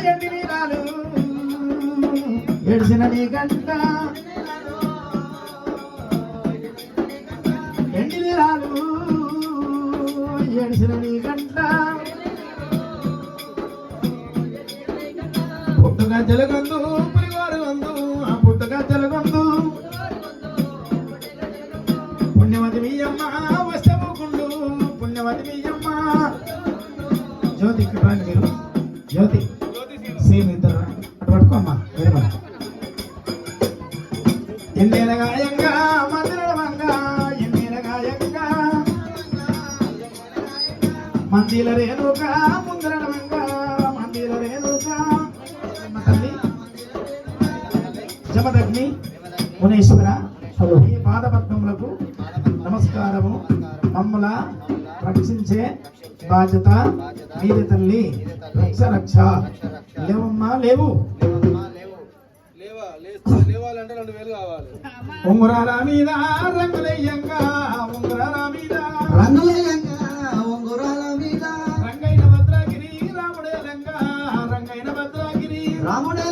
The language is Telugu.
ఎండి నీరాలు ఎడిసిన నీ గంట ఎండి నీరాలు ఎడిసిన నీ గంట పుట్టుగా జలగొందు పులివారు వందు ఆ పుట్టుగా జలగొందు పుణ్యవతి మీయమ్మ వస్తముకుండు పుణ్యవతి మీయమ్మ జ్యోతి రాండి మీరు జ్యోతి సేమ్ ఇద్దరు అటు పట్టుకోమ్మా వేరే ఎన్నేలగాయంగా మందిరమంగా ఎన్నేలగాయంగా మందిల రేణుక ముందరమంగా మందిల రేణుక తల్లి జమదగ్ని మునేశ్వర ఈ పాదపద్మములకు నమస్కారము మమ్మల రక్షించే బాధ్యత మీది తల్లి రక్ష రక్ష లేవమ్మా లేవు ఉంగరాల మీద రంగులయ్యంగా ఉంగరాల మీద రంగులయ్యంగా ఉంగరాల మీద రంగైన భద్రాగిరి రాముడే లంగా రంగైన భద్రాగిరి రాముడే